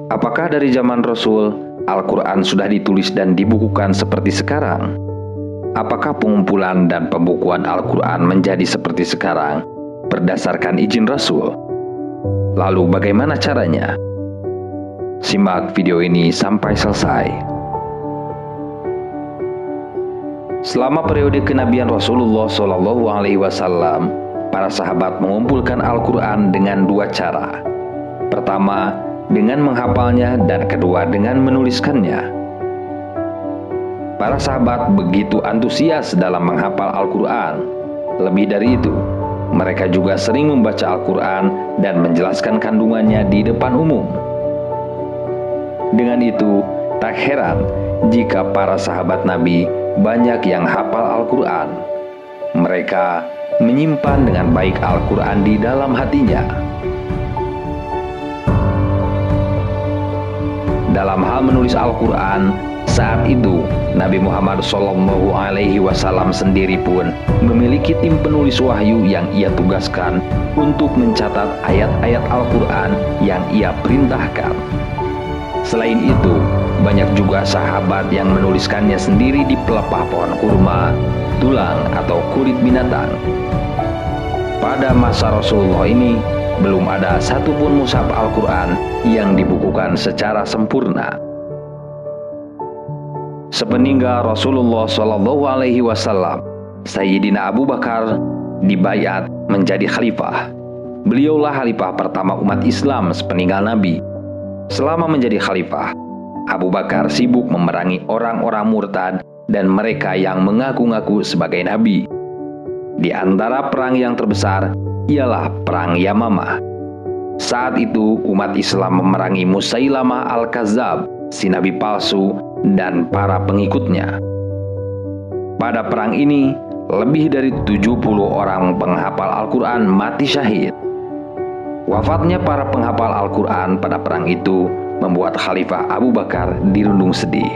Apakah dari zaman Rasul, Al-Quran sudah ditulis dan dibukukan seperti sekarang? Apakah pengumpulan dan pembukuan Al-Quran menjadi seperti sekarang berdasarkan izin Rasul? Lalu bagaimana caranya? Simak video ini sampai selesai. Selama periode kenabian Rasulullah SAW, para sahabat mengumpulkan Al-Quran dengan dua cara. Pertama, dengan menghafalnya, dan kedua dengan menuliskannya. Para sahabat begitu antusias dalam menghafal Al-Quran. Lebih dari itu, mereka juga sering membaca Al-Quran dan menjelaskan kandungannya di depan umum. Dengan itu, tak heran jika para sahabat Nabi banyak yang hafal Al-Quran. Mereka menyimpan dengan baik Al-Quran di dalam hatinya. Dalam hal menulis Al-Quran, saat itu Nabi Muhammad SAW sendiri pun memiliki tim penulis wahyu yang ia tugaskan untuk mencatat ayat-ayat Al-Quran yang ia perintahkan. Selain itu, banyak juga sahabat yang menuliskannya sendiri di pelepah pohon kurma, tulang, atau kulit binatang. Pada masa Rasulullah ini, belum ada satupun mushaf Al-Quran yang dibukukan secara sempurna. Sepeninggal Rasulullah SAW, Sayyidina Abu Bakar dibaiat menjadi khalifah. Beliaulah khalifah pertama umat Islam sepeninggal Nabi. Selama menjadi khalifah, Abu Bakar sibuk memerangi orang-orang murtad dan mereka yang mengaku-ngaku sebagai nabi. Di antara perang yang terbesar ialah Perang Yamamah. Saat itu umat Islam memerangi Musailamah Al-Kadzab, si nabi palsu, dan para pengikutnya. Pada perang ini, lebih dari 70 orang penghafal Al-Quran mati syahid. Wafatnya para penghafal Al-Quran pada perang itu membuat Khalifah Abu Bakar dirundung sedih.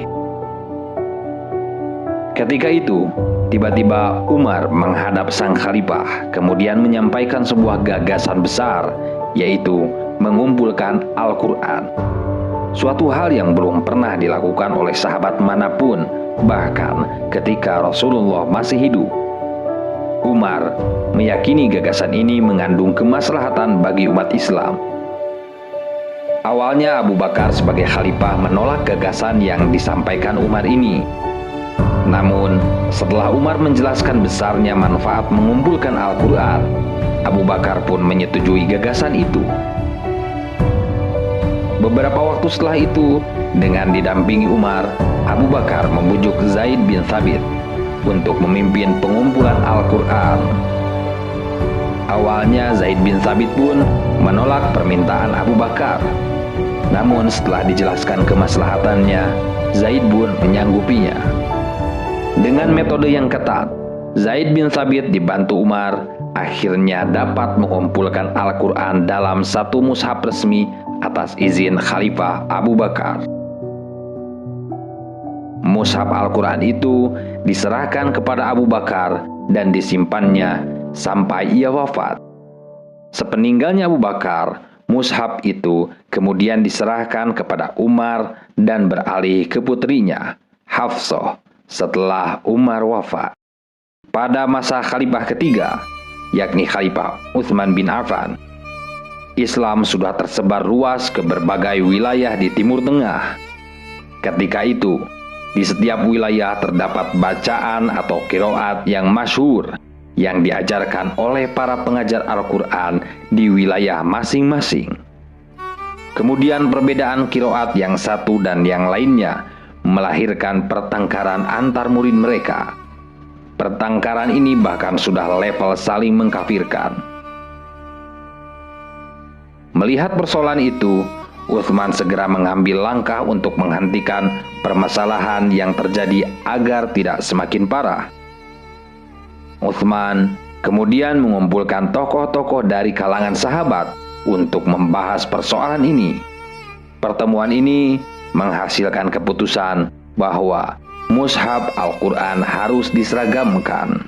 Ketika itu, tiba-tiba Umar menghadap sang khalifah, kemudian menyampaikan sebuah gagasan besar, yaitu mengumpulkan Al-Quran. Suatu hal yang belum pernah dilakukan oleh sahabat manapun, bahkan ketika Rasulullah masih hidup. Umar meyakini gagasan ini mengandung kemaslahatan bagi umat Islam. Awalnya Abu Bakar sebagai khalifah menolak gagasan yang disampaikan Umar ini. Namun, setelah Umar menjelaskan besarnya manfaat mengumpulkan Al-Quran, Abu Bakar pun menyetujui gagasan itu. Beberapa waktu setelah itu, dengan didampingi Umar, Abu Bakar membujuk Zaid bin Thabit untuk memimpin pengumpulan Al-Quran. Awalnya Zaid bin Thabit pun menolak permintaan Abu Bakar. Namun setelah dijelaskan kemaslahatannya, Zaid pun menyanggupinya. Dengan metode yang ketat, Zaid bin Thabit dibantu Umar akhirnya dapat mengumpulkan Al-Quran dalam satu mushaf resmi atas izin Khalifah Abu Bakar. Mushaf Al-Quran itu diserahkan kepada Abu Bakar dan disimpannya sampai ia wafat. Sepeninggalnya Abu Bakar, mushaf itu kemudian diserahkan kepada Umar dan beralih ke putrinya, Hafsah, setelah Umar wafat. Pada masa khalifah ketiga, yakni Khalifah Utsman bin Affan, Islam sudah tersebar luas ke berbagai wilayah di Timur Tengah. Ketika itu, di setiap wilayah terdapat bacaan atau qiraat yang masyhur yang diajarkan oleh para pengajar Al-Quran di wilayah masing-masing. Kemudian perbedaan qiraat yang satu dan yang lainnya melahirkan pertengkaran antar murid mereka. Pertengkaran ini bahkan sudah level saling mengkafirkan. Melihat persoalan itu, Utsman segera mengambil langkah untuk menghentikan permasalahan yang terjadi agar tidak semakin parah. Utsman kemudian mengumpulkan tokoh-tokoh dari kalangan sahabat untuk membahas persoalan ini. Pertemuan ini menghasilkan keputusan bahwa mushaf Al-Quran harus diseragamkan.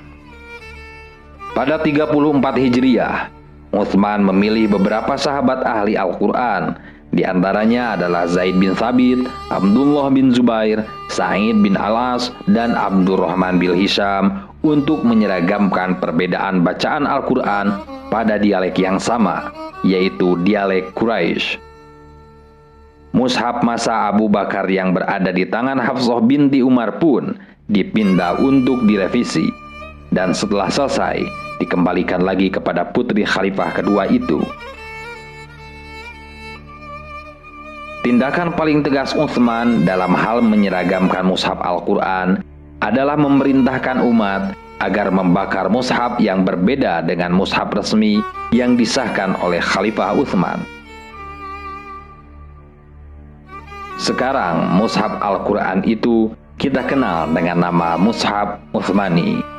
Pada 34 Hijriah, Utsman memilih beberapa sahabat ahli Al-Quran, Di antaranya adalah Zaid bin Thabit, Abdullah bin Zubair, Sa'id bin Al-As, dan Abdurrahman bin Hisham untuk menyeragamkan perbedaan bacaan Al-Quran pada dialek yang sama, yaitu dialek Quraisy. Mushaf masa Abu Bakar yang berada di tangan Hafsah binti Umar pun dipindah untuk direvisi, dan setelah selesai dikembalikan lagi kepada putri khalifah kedua itu. Tindakan paling tegas Utsman dalam hal menyeragamkan mushaf Al-Quran adalah memerintahkan umat agar membakar mushaf yang berbeda dengan mushaf resmi yang disahkan oleh Khalifah Utsman. Sekarang mushaf Al-Quran itu kita kenal dengan nama Mushaf Utsmani.